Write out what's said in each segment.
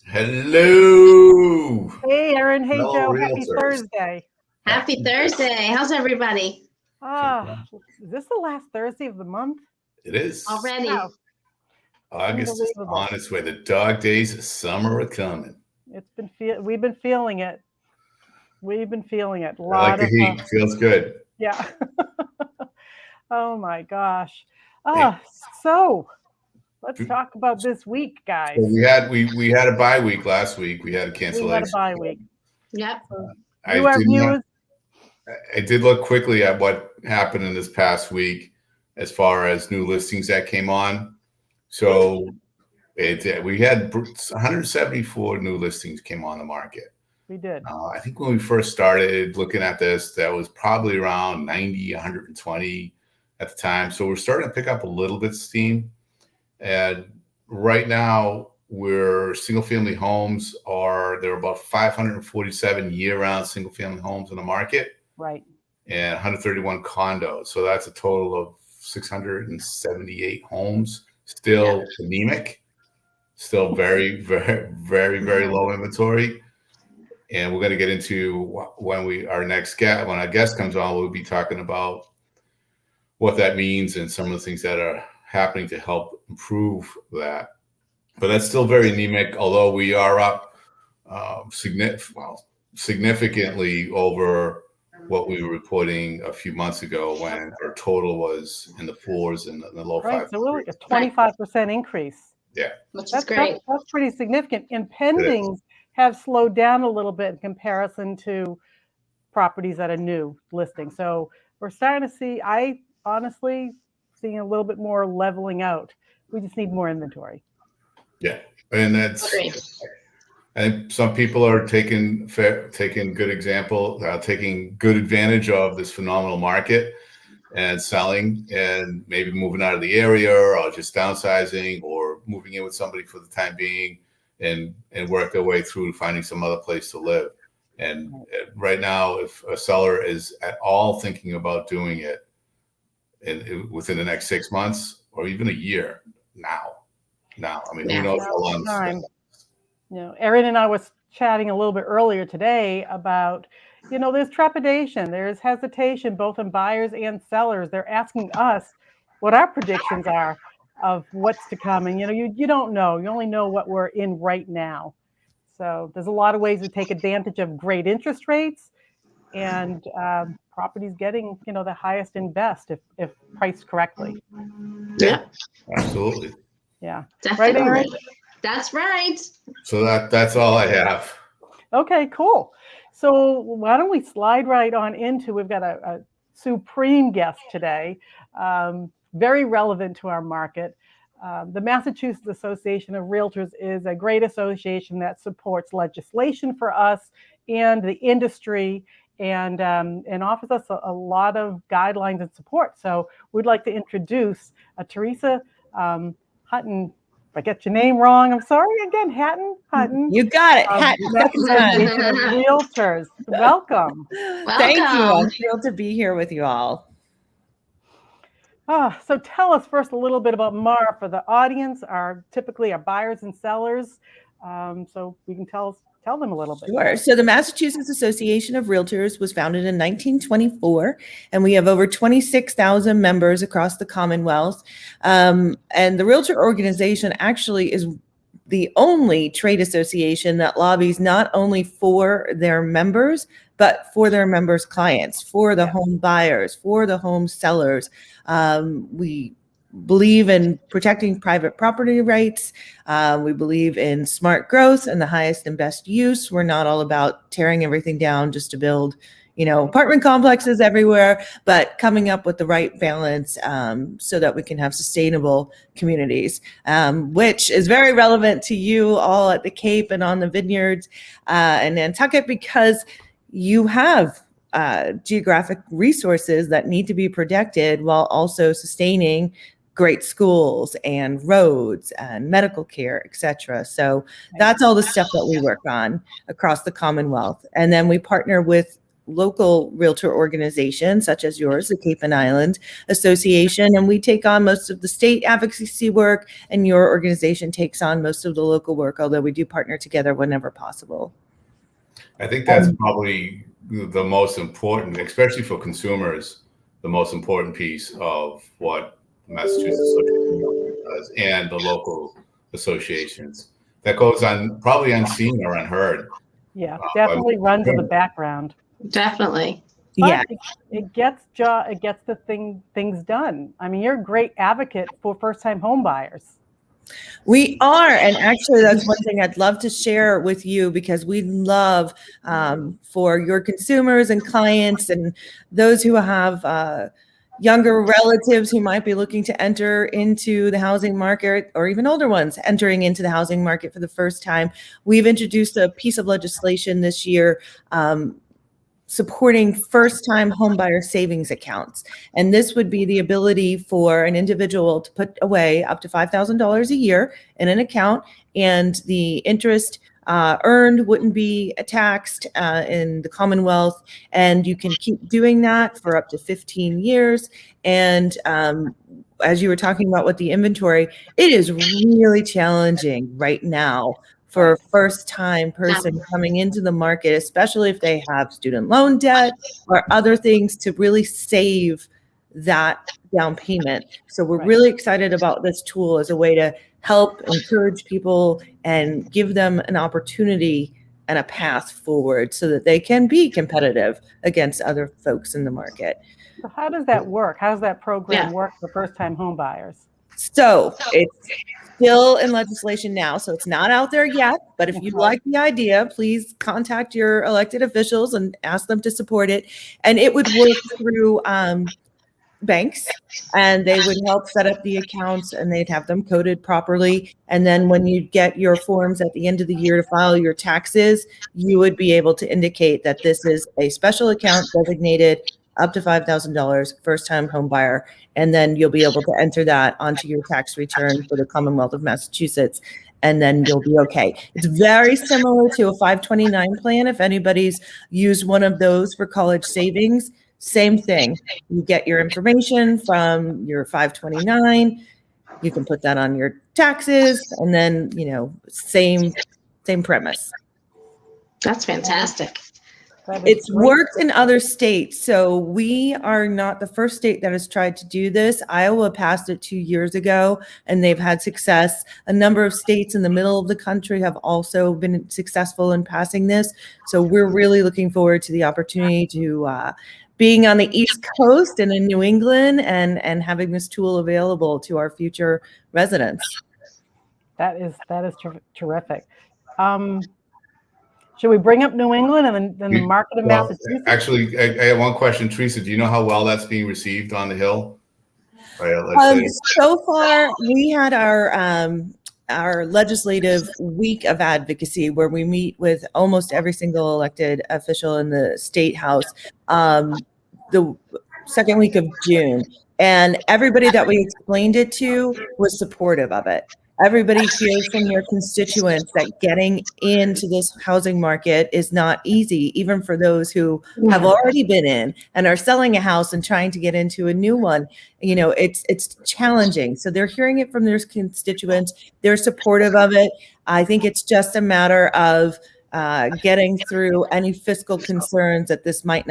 Hello, Hey, Erin. Hey, fellow Joe. Happy realtors. Thursday. Happy Thursday. How's everybody? Is this the last Thursday of the month? It is. Already. Wow, August is unbelievable. on its way. The dog days of summer are coming. We've been feeling it. We've been feeling it. A I like lot the of heat. Feels good. yeah. Oh my gosh. Hey, So let's talk about this week, guys. so we had a bye week last week. We had a We cancellation. had a bye week. Yep. I did look quickly at what happened in this past week as far as new listings that came on. So we had 174 new listings came on the market. We did. I think when we first started looking at this, that was probably around 90, 120 at the time. So we're starting to pick up a little bit of steam. And right now, single-family homes there are about 547 year-round single-family homes in the market. Right. And 131 condos. So that's a total of 678 homes. Still anemic. Still very, very, very, very low inventory. And we're going to get into when our guest comes on, we'll be talking about what that means and some of the things that are happening to help improve that. But that's still very anemic, although we are up significantly over what we were reporting a few months ago when our total was in the fours and the low fives. So we're like a 25% increase. Yeah. Which is great. That's pretty significant. And pendings have slowed down a little bit in comparison to properties that are new listing. So we're starting to see, I honestly seeing a little bit more leveling out. We just need more inventory. Yeah. And that's great. I think some people are taking good advantage of this phenomenal market and selling and maybe moving out of the area or just downsizing or moving in with somebody for the time being and work their way through finding some other place to live. And right now, if a seller is at all thinking about doing it within the next 6 months or even a year, now, I mean, who knows how long time. Erin and I was chatting a little bit earlier today about, there's trepidation, there's hesitation, both in buyers and sellers. They're asking us what our predictions are of what's to come. And, you don't know. You only know what we're in right now. So there's a lot of ways to take advantage of great interest rates and properties getting, the highest and best if priced correctly. Yeah, absolutely. Yeah. Definitely. Right, Erin? That's right. So that's all I have. Okay, cool. So why don't we slide right on into, we've got a supreme guest today, very relevant to our market. The Massachusetts Association of Realtors is a great association that supports legislation for us and the industry and offers us a lot of guidelines and support. So we'd like to introduce Theresa Hatton. If I get your name wrong, I'm sorry again, Hatton. You got it. Hatton. Association of Realtors. Welcome. Thank you. I'm thrilled to be here with you all. So tell us first a little bit about MAR for the audience, typically our buyers and sellers. So we can tell them a little bit. Sure. So the Massachusetts Association of Realtors was founded in 1924, and we have over 26,000 members across the Commonwealth. And the Realtor organization actually is the only trade association that lobbies not only for their members, but for their members' clients, for the home buyers, for the home sellers. We believe in protecting private property rights. We believe in smart growth and the highest and best use. We're not all about tearing everything down just to build, apartment complexes everywhere, but coming up with the right balance so that we can have sustainable communities, which is very relevant to you all at the Cape and on the vineyards and Nantucket, because you have geographic resources that need to be protected while also sustaining great schools and roads and medical care, et cetera. So that's all the stuff that we work on across the Commonwealth. And then we partner with local realtor organizations such as yours, the Cape and Island Association, and we take on most of the state advocacy work, and your organization takes on most of the local work, although we do partner together whenever possible. I think that's probably the most important, especially for consumers, the most important piece of what Massachusetts Association of Realtors does and the local associations. That goes on probably unseen or unheard. Yeah, definitely runs in the background. Definitely. But Yeah. it gets the things done. I mean, you're a great advocate for first-time home buyers. We are, and actually that's one thing I'd love to share with you, because we love for your consumers and clients and those who have younger relatives who might be looking to enter into the housing market, or even older ones entering into the housing market for the first time. We've introduced a piece of legislation this year supporting first-time homebuyer savings accounts. And this would be the ability for an individual to put away up to $5,000 a year in an account, and the interest earned wouldn't be taxed in the Commonwealth. And you can keep doing that for up to 15 years. And as you were talking about with the inventory, it is really challenging right now for a first-time person coming into the market, especially if they have student loan debt or other things, to really save that down payment. So we're really excited about this tool as a way to help encourage people and give them an opportunity and a path forward so that they can be competitive against other folks in the market. So how does that work? How does that program work for first-time home buyers? So it's still in legislation now, so it's not out there yet. But if you like the idea, please contact your elected officials and ask them to support it. And it would work through banks, and they would help set up the accounts, and they'd have them coded properly. And then when you get your forms at the end of the year to file your taxes, you would be able to indicate that this is a special account designated up to $5,000 first-time home buyer. And then you'll be able to enter that onto your tax return for the Commonwealth of Massachusetts, and then you'll be okay. It's very similar to a 529 plan. If anybody's used one of those for college savings, same thing. You get your information from your 529. You can put that on your taxes, and then, same premise. That's fantastic. It's worked in other states. So we are not the first state that has tried to do this. Iowa passed it 2 years ago, and they've had success. A number of states in the middle of the country have also been successful in passing this. So we're really looking forward to the opportunity to being on the East Coast and in New England, and having this tool available to our future residents. That is terrific. Should we bring up New England and then the market of Massachusetts? Actually, I have one question. Teresa, do you know how well that's being received on the Hill? So far, we had our legislative week of advocacy, where we meet with almost every single elected official in the state house the second week of June. And everybody that we explained it to was supportive of it. Everybody hears from your constituents that getting into this housing market is not easy, even for those who have already been in and are selling a house and trying to get into a new one. It's challenging. So they're hearing it from their constituents. They're supportive of it. I think it's just a matter of getting through any fiscal concerns that this might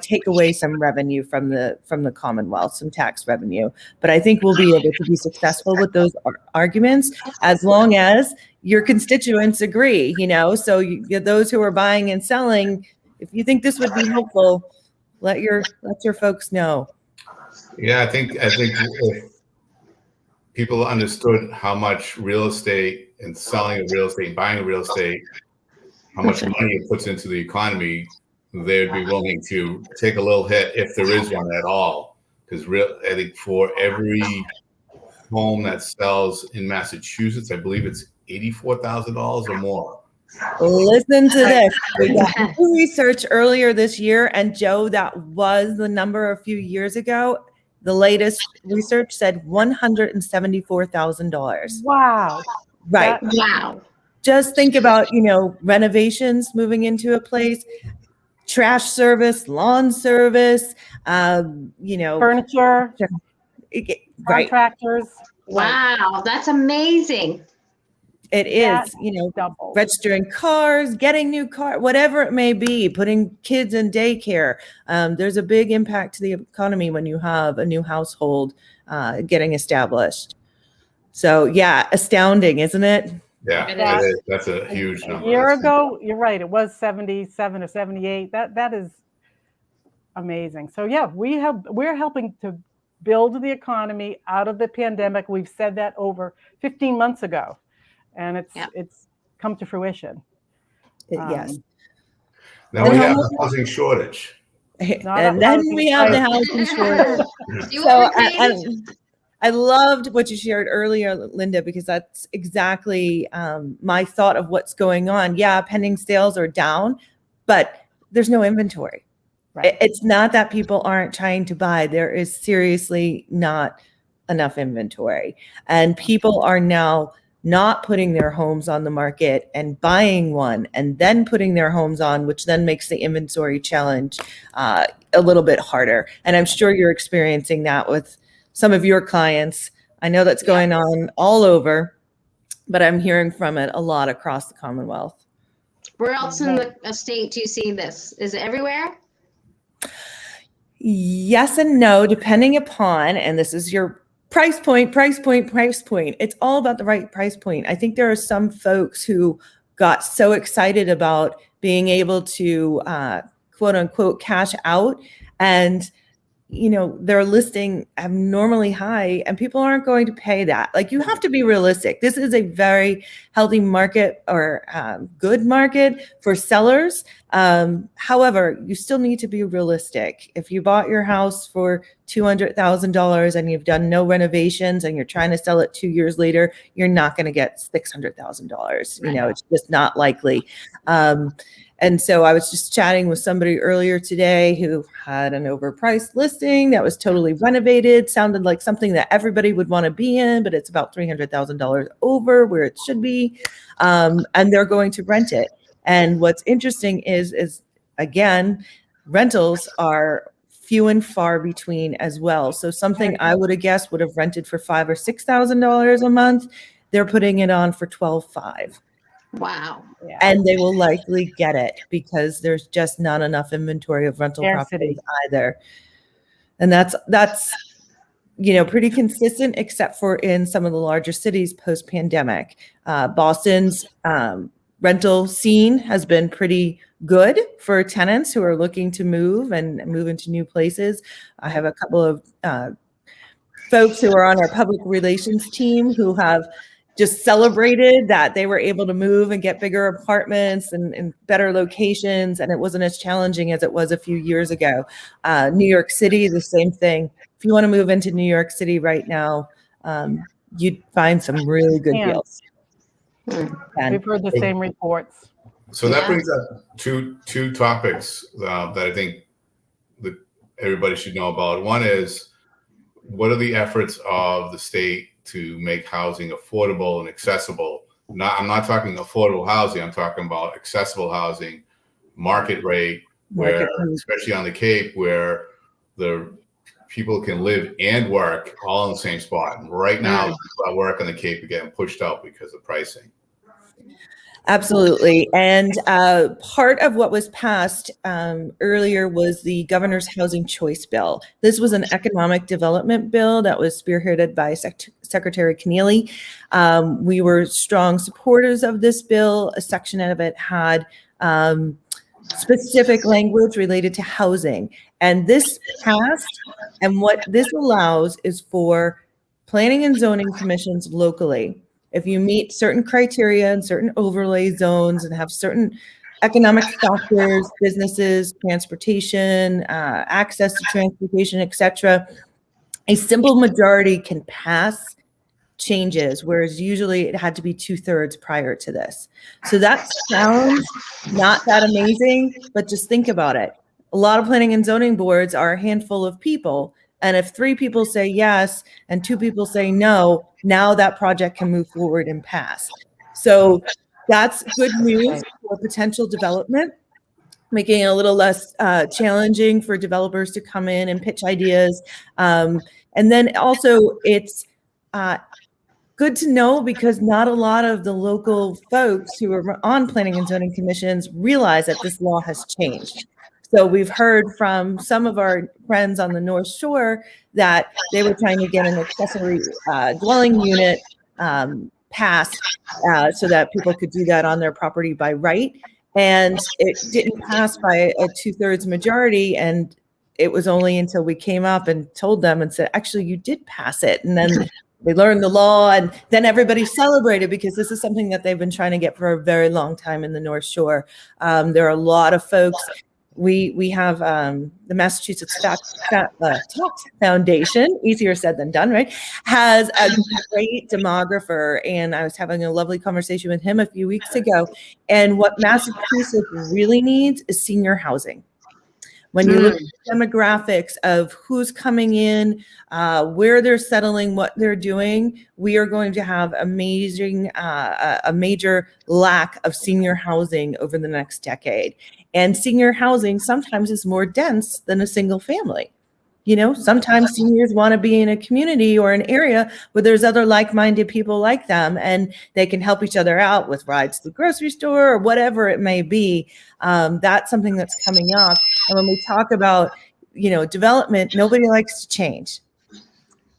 take away some revenue from the Commonwealth, some tax revenue. But I think we'll be able to be successful with those arguments as long as your constituents agree. So those who are buying and selling, if you think this would be helpful, let your folks know. Yeah, I think if people understood how much real estate and selling of real estate, buying of real estate, how much money it puts into the economy, they'd be willing to take a little hit if there is one at all. Because I think for every home that sells in Massachusetts, I believe it's $84,000 or more. Listen to this. We got research earlier this year, and Joe, that was the number a few years ago. The latest research said $174,000. Wow. Right. Wow. Just think about, renovations, moving into a place. trash service, lawn service, Furniture, right. contractors. Wow, that's amazing. It That is, doubled. registering cars, getting new car, whatever it may be, putting kids in daycare. There's a big impact to the economy when you have a new household getting established. So yeah, astounding, isn't it? Yeah, It that is. is. That's a huge A number. year That's ago, you're right, it was 77 or 78. That is amazing. So yeah, we're helping to build the economy out of the pandemic. We've said that over 15 months ago, and it's come to fruition. Yes. Now we have a housing shortage. And then we have the housing shortage. So I loved what you shared earlier, Linda, because that's exactly my thought of what's going on. Yeah, pending sales are down, but there's no inventory. Right. It's not that people aren't trying to buy. There is seriously not enough inventory. And people are now not putting their homes on the market and buying one and then putting their homes on, which then makes the inventory challenge a little bit harder. And I'm sure you're experiencing that with some of your clients. I know that's going on all over, but I'm hearing from it a lot across the Commonwealth. Where else in the state do you see this? Is it everywhere? Yes and no, depending upon, and this is your price point. It's all about the right price point. I think there are some folks who got so excited about being able to quote unquote cash out, and they're listing abnormally high, and people aren't going to pay that. Like, you have to be realistic. This is a very healthy market, or good market for sellers. However, you still need to be realistic. If you bought your house for $200,000 and you've done no renovations and you're trying to sell it 2 years later, you're not going to get $600,000. It's just not likely. And so I was just chatting with somebody earlier today who had an overpriced listing that was totally renovated, sounded like something that everybody would want to be in, but it's about $300,000 over where it should be. And they're going to rent it. And what's interesting is again, rentals are few and far between as well. So something I would have guessed would have rented for $5,000 or $6,000 a month, they're putting it on for $12,500. Wow. Yeah. And they will likely get it because there's just not enough inventory of rental properties either. And that's pretty consistent, except for in some of the larger cities post-pandemic. Boston's rental scene has been pretty good for tenants who are looking to move into new places. I have a couple of folks who are on our public relations team who have just celebrated that they were able to move and get bigger apartments and better locations. And it wasn't as challenging as it was a few years ago. New York City, the same thing. If you want to move into New York City right now, you'd find some really good deals. We've heard the same reports. So that brings up two topics that I think that everybody should know about. One is, what are the efforts of the state to make housing affordable and accessible? I'm not talking affordable housing. I'm talking about accessible housing, market rate, where especially on the Cape, where the people can live and work all in the same spot. And right now, people at work on the Cape are getting pushed out because of pricing. Absolutely. And part of what was passed earlier was the Governor's Housing Choice Bill. This was an economic development bill that was spearheaded by Secretary Keneally. We were strong supporters of this bill. A section of it had specific language related to housing. And this passed. And what this allows is for planning and zoning commissions locally, if you meet certain criteria and certain overlay zones and have certain economic factors, businesses, transportation, access to transportation, etc., a simple majority can pass changes, whereas usually it had to be 2/3 prior to this. So that sounds not that amazing, but just think about it. A lot of planning and zoning boards are a handful of people. And if 3 people say yes and 2 people say no, now that project can move forward and pass. So that's good news for potential development. making it a little less challenging for developers to come in and pitch ideas. And then also it's good to know because not a lot of the local folks who are on planning and zoning commissions realize that this law has changed. So we've heard from some of our friends on the North Shore that they were trying to get an accessory dwelling unit passed so that people could do that on their property by right. And it didn't pass by a 2/3 majority. And it was only until we came up and told them and said, actually, you did pass it. And then they learned the law, and then everybody celebrated because this is something that they've been trying to get for a very long time in the North Shore. There are a lot of folks. We have the Massachusetts Tax Foundation, easier said than done, right? Has a great demographer, and I was having a lovely conversation with him a few weeks ago. And what Massachusetts really needs is senior housing. When you look at the demographics of who's coming in, where they're settling, what they're doing, we are going to have a major lack of senior housing over the next decade. And senior housing sometimes is more dense than a single family. You know, sometimes seniors want to be in a community or an area where there's other like-minded people like them, and they can help each other out with rides to the grocery store or whatever it may be. That's something that's coming up. And when we talk about, you know, development, nobody likes to change.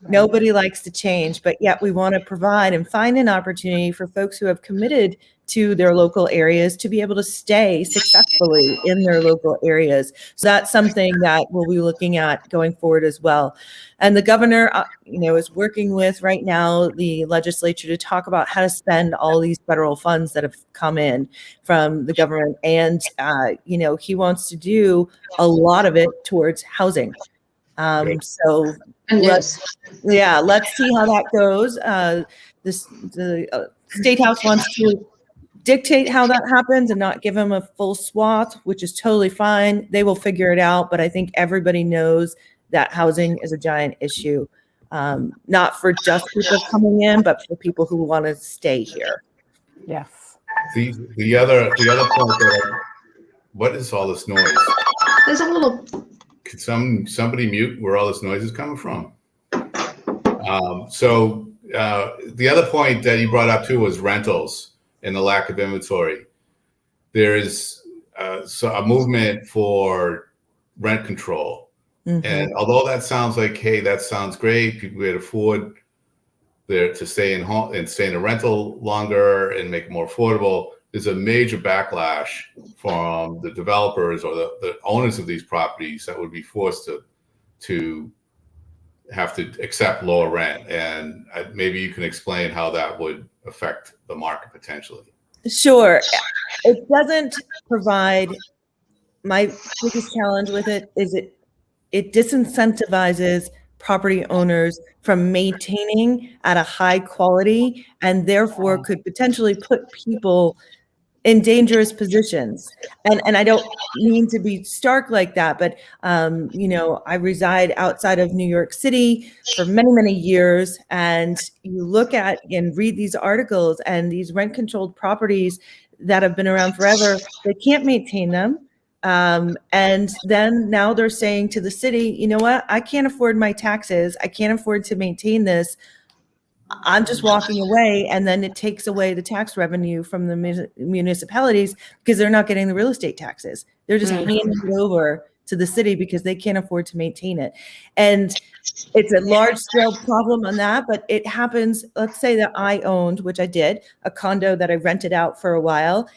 Nobody likes to change, but yet we want to provide and find an opportunity for folks who have committed to their local areas to be able to stay successfully in their local areas. So that's something that we'll be looking at going forward as well. And the governor, you know, is working with right now the legislature to talk about how to spend all these federal funds that have come in from the government. And, you know, he wants to do a lot of it towards housing. So let's see how that goes. The State House wants to dictate how that happens and not give them a full swath, which is totally fine. They will figure it out. But I think everybody knows that housing is a giant issue, not for just people coming in, but for people who want to stay here. Yes. The other point that what is all this noise? There's a little. Could somebody mute where all this noise is coming from? So the other point that you brought up too was rentals and the lack of inventory. There is a movement for rent control. Mm-hmm. And although that sounds like, hey, that sounds great, people can afford to stay in home and stay in a rental longer and make it more affordable, there's a major backlash from the developers or the owners of these properties that would be forced to have to accept lower rent. And maybe you can explain how that would affect the market potentially. Sure. It doesn't provide, my biggest challenge with it is it disincentivizes property owners from maintaining at a high quality, and therefore could potentially put people in dangerous positions. And I don't mean to be stark like that, but you know, I reside outside of New York City for many, many years, and you look at and read these articles and these rent-controlled properties that have been around forever, they can't maintain them. And then now they're saying to the city, you know what, I can't afford my taxes, I can't afford to maintain this, I'm just walking away. And then it takes away the tax revenue from the municipalities because they're not getting the real estate taxes. They're just handing it over to the city because they can't afford to maintain it. And it's a large scale problem on that, but it happens. Let's say that I owned, which I did, a condo that I rented out for a while.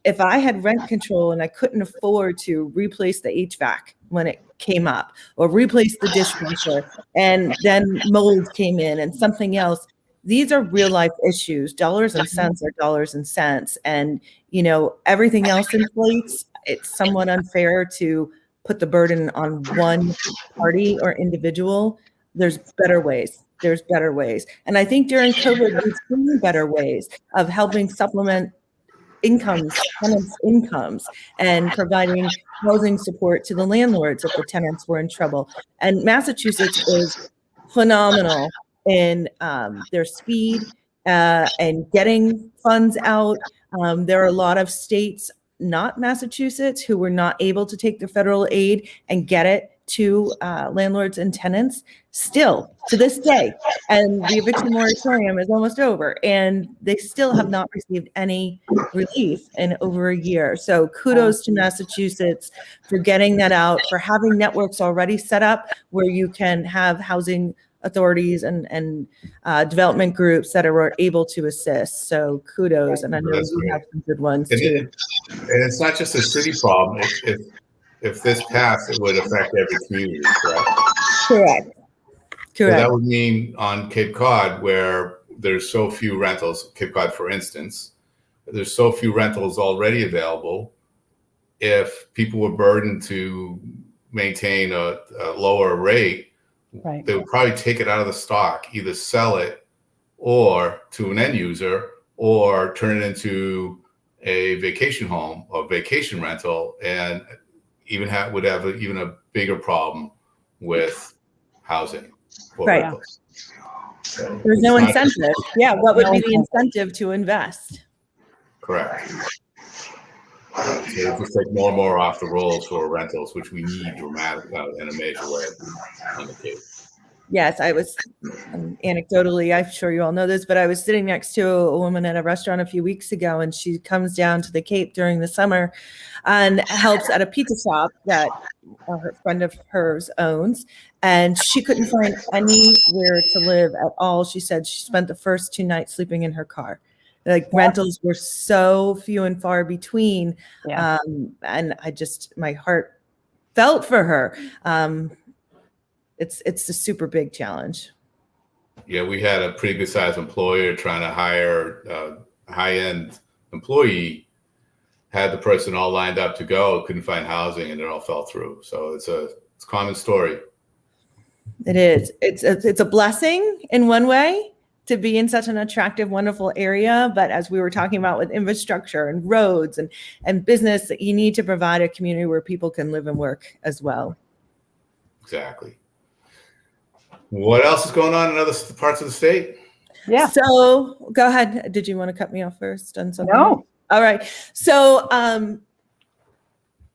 If I had rent control and I couldn't afford to replace the HVAC when it came up or replace the dishwasher, and then mold came in and something else, these are real life issues. Dollars and cents are dollars and cents. And, you know, everything else inflates. It's somewhat unfair to put the burden on one party or individual. There's better ways. There's better ways. And I think during COVID, we've seen better ways of helping supplement tenants' incomes, and providing housing support to the landlords if the tenants were in trouble. And Massachusetts is phenomenal in their speed and getting funds out. There are a lot of states not Massachusetts who were not able to take the federal aid and get it to landlords and tenants still to this day. And the eviction moratorium is almost over, and they still have not received any relief in over a year. So kudos to Massachusetts for getting that out, for having networks already set up where you can have housing authorities and development groups that are able to assist. So kudos, and I know you have some good ones too. And it's not just a city problem. If this passed, it would affect every community, correct? Correct. So that would mean on Cape Cod, where there's so few rentals, Cape Cod, for instance, there's so few rentals already available. If people were burdened to maintain a lower rate, they would probably take it out of the stock, either sell it or to an end user, or turn it into a vacation home or vacation rental, and would have even a bigger problem with housing or rentals. So there's no incentive. What would be the incentive to invest? Correct. So it's just like more and more off the rolls for rentals, which we need dramatically in a major way on the Cape. Yes, I was anecdotally, I'm sure you all know this, but I was sitting next to a woman at a restaurant a few weeks ago, and she comes down to the Cape during the summer and helps at a pizza shop that a friend of hers owns. And she couldn't find anywhere to live at all. She said she spent the first 2 nights sleeping in her car. Like rentals were so few and far between. And my heart felt for her. It's a super big challenge. Yeah, we had a pretty good sized employer trying to hire a high-end employee, had the person all lined up to go, couldn't find housing, and it all fell through. So it's a common story. It is. It's a blessing in one way to be in such an attractive, wonderful area. But as we were talking about with infrastructure and roads and business, you need to provide a community where people can live and work as well. Exactly. What else is going on in other parts of the state? Yeah. So go ahead. Did you want to cut me off first on something? No. All right. So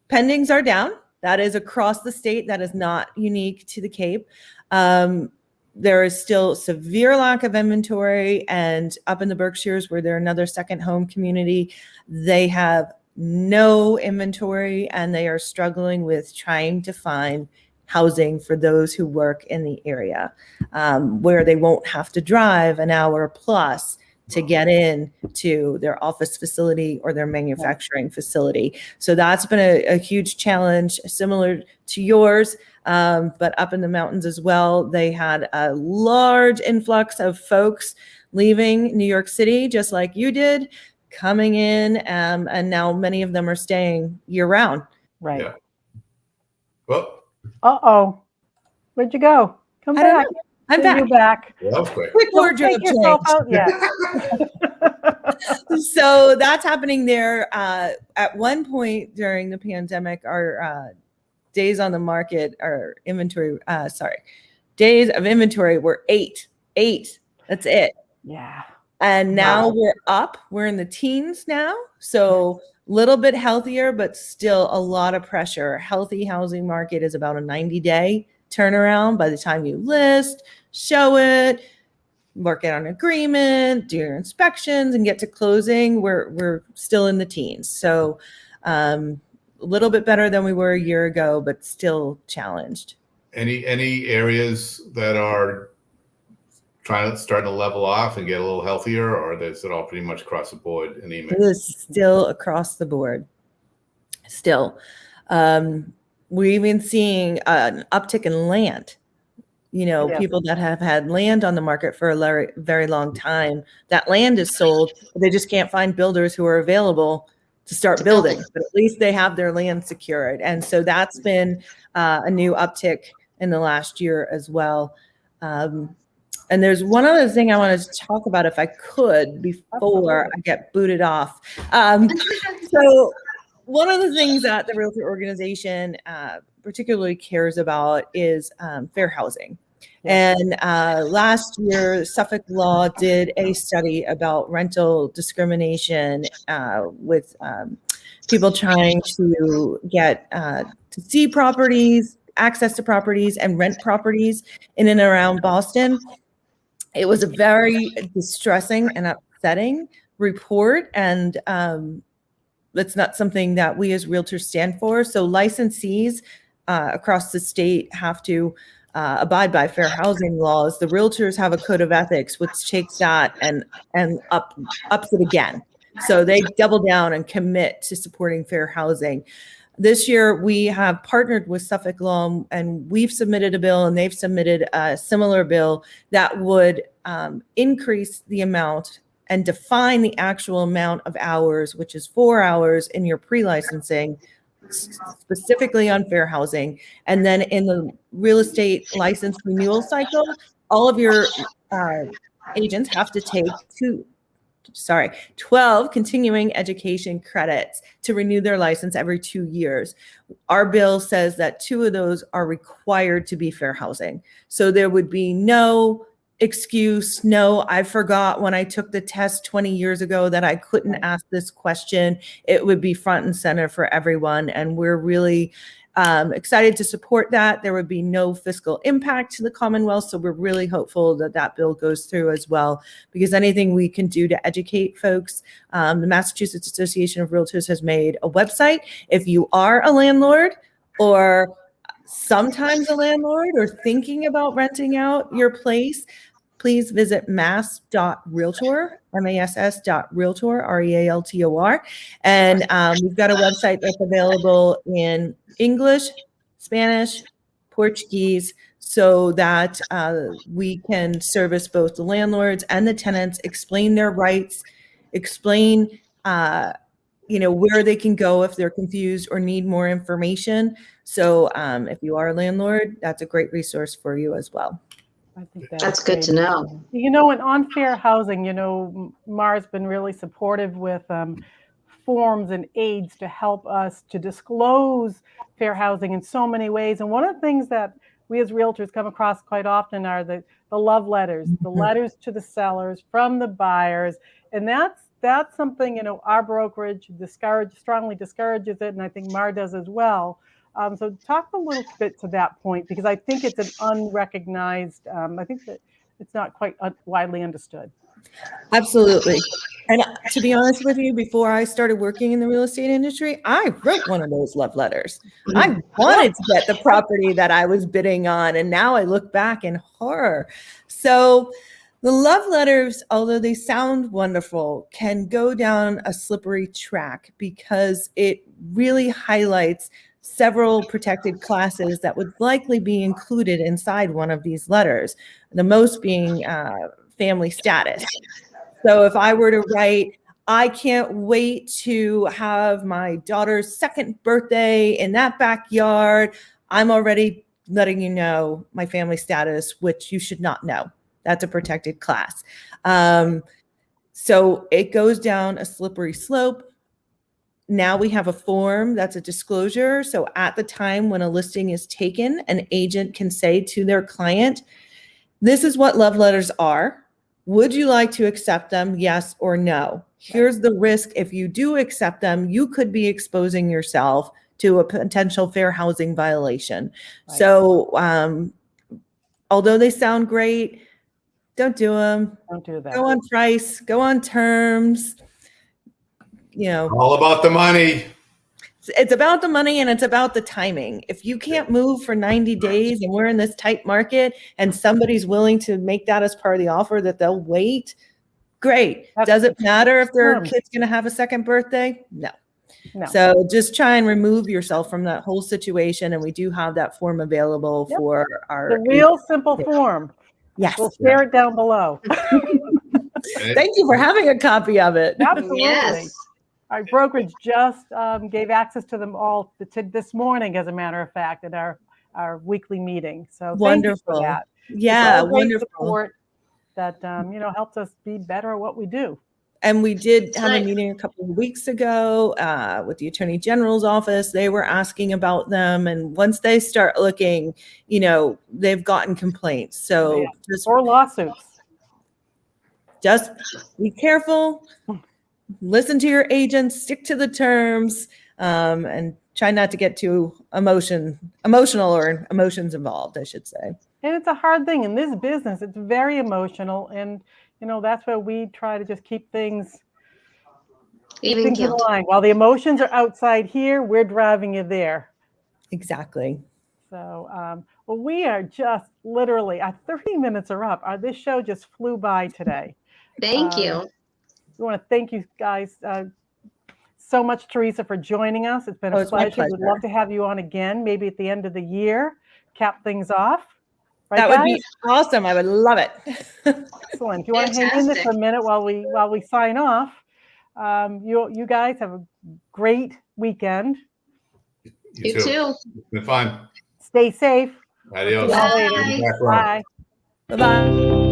pendings are down. That is across the state. That is not unique to the Cape. There is still severe lack of inventory, and up in the Berkshires, where they're another second home community, they have no inventory, and they are struggling with trying to find housing for those who work in the area, where they won't have to drive an hour plus to get in to their office facility or their manufacturing facility. So that's been a huge challenge, similar to yours, but up in the mountains as well. They had a large influx of folks leaving New York City, just like you did, coming in, and now many of them are staying year round. Right. Yeah. Well, Uh-oh. Where'd you go? Come I don't back. know. I'm There back. you're back. well, that was quick. Quick Don't wardrobe take yourself change. out yet. So that's happening there. At one point during the pandemic, our days on the market, our inventory, days of inventory were eight. That's it. Yeah. And now we're up. We're in the teens now. So a little bit healthier, but still a lot of pressure. Healthy housing market is about a 90-day turnaround by the time you list, show it, work out an agreement, do your inspections, and get to closing. We're still in the teens. So a little bit better than we were a year ago, but still challenged. Any areas that are starting to level off and get a little healthier, or is it all pretty much across the board in the It is still across the board. Still. We're even seeing an uptick in land. People that have had land on the market for a very long time, that land is sold, but they just can't find builders who are available to start building, but at least they have their land secured. And so that's been a new uptick in the last year as well. And there's one other thing I wanted to talk about, if I could, before I get booted off. So one of the things that the Realtor organization particularly cares about is fair housing. And last year, Suffolk Law did a study about rental discrimination with people trying to get to see properties, access to properties, and rent properties in and around Boston. It was a very distressing and upsetting report, and that's not something that we as realtors stand for. So licensees across the state have to abide by fair housing laws. The realtors have a code of ethics, which takes that and ups it again. So they double down and commit to supporting fair housing. This year, we have partnered with Suffolk Law, and we've submitted a bill, and they've submitted a similar bill that would increase the amount and define the actual amount of hours, which is 4 hours in your pre-licensing, specifically on fair housing. And then in the real estate license renewal cycle, all of your agents have to take 12 continuing education credits to renew their license every 2 years. Our bill says that 2 of those are required to be fair housing. So there would be no excuse, no, I forgot when I took the test 20 years ago that I couldn't ask this question. It would be front and center for everyone. And we're really excited to support that. There would be no fiscal impact to the Commonwealth. So we're really hopeful that that bill goes through as well, because anything we can do to educate folks. The Massachusetts Association of Realtors has made a website. If you are a landlord or sometimes a landlord or thinking about renting out your place, please visit mass.realtor, mass.realtor, REALTOR. And we've got a website that's available in English, Spanish, Portuguese, so that we can service both the landlords and the tenants, explain their rights, explain where they can go if they're confused or need more information. So if you are a landlord, that's a great resource for you as well. I think That's good to know. And on fair housing, Mara's been really supportive with forms and aids to help us to disclose fair housing in so many ways. And one of the things that we as realtors come across quite often are the love letters, the letters to the sellers from the buyers. And that's something, our brokerage strongly discourages it. And I think Mara does as well. So talk a little bit to that point, because I think it's an unrecognized, I think that it's not quite widely understood. Absolutely. And to be honest with you, before I started working in the real estate industry, I wrote one of those love letters. I wanted to get the property that I was bidding on, and now I look back in horror. So the love letters, although they sound wonderful, can go down a slippery track because it really highlights several protected classes that would likely be included inside one of these letters, the most being family status. So if I were to write, I can't wait to have my daughter's second birthday in that backyard, I'm already letting you know my family status, which you should not know. That's a protected class. So it goes down a slippery slope. Now we have a form that's a disclosure. So at the time when a listing is taken, an agent can say to their client, this is what love letters are. Would you like to accept them? Yes or no. Here's the risk. If you do accept them, you could be exposing yourself to a potential fair housing violation. Right. So although they sound great, don't do them. Don't do that. Go on price, go on terms. All about the money. It's about the money and it's about the timing. If you can't move for 90 days and we're in this tight market and somebody's willing to make that as part of the offer that they'll wait, great. Does it matter if their kid's going to have a second birthday? No. So just try and remove yourself from that whole situation. And we do have that form available for our— The real simple form. Yes. We'll share it down below. Thank you for having a copy of it. Absolutely. Yes. Our brokerage just gave access to them all this morning, as a matter of fact, at our weekly meeting. So wonderful. Thank you for that. Yeah, it's all great wonderful support that helps us be better at what we do. And we did have a Nice. meeting a couple of weeks ago with the Attorney General's office. They were asking about them. And once they start looking, they've gotten complaints. So Or lawsuits. just be careful, listen to your agent, stick to the terms, and try not to get too emotional or emotions involved, I should say. And it's a hard thing in this business. It's very emotional. And, that's where we try to just keep things Even in killed. line. While the emotions are outside here, we're driving you there. Exactly. So, well, we are just literally, our 30 minutes are up. This show just flew by today. Thank you. We want to thank you guys so much, Theresa, for joining us. It's been a It's my pleasure. We'd love to have you on again, maybe at the end of the year, cap things off. Right, that would be awesome. I would love it. Excellent. If you want to hang in there for a minute while we sign off, you guys have a great weekend. You too. It's been fun. Stay safe. Adios. See you all later. Bye. Bye. Bye-bye.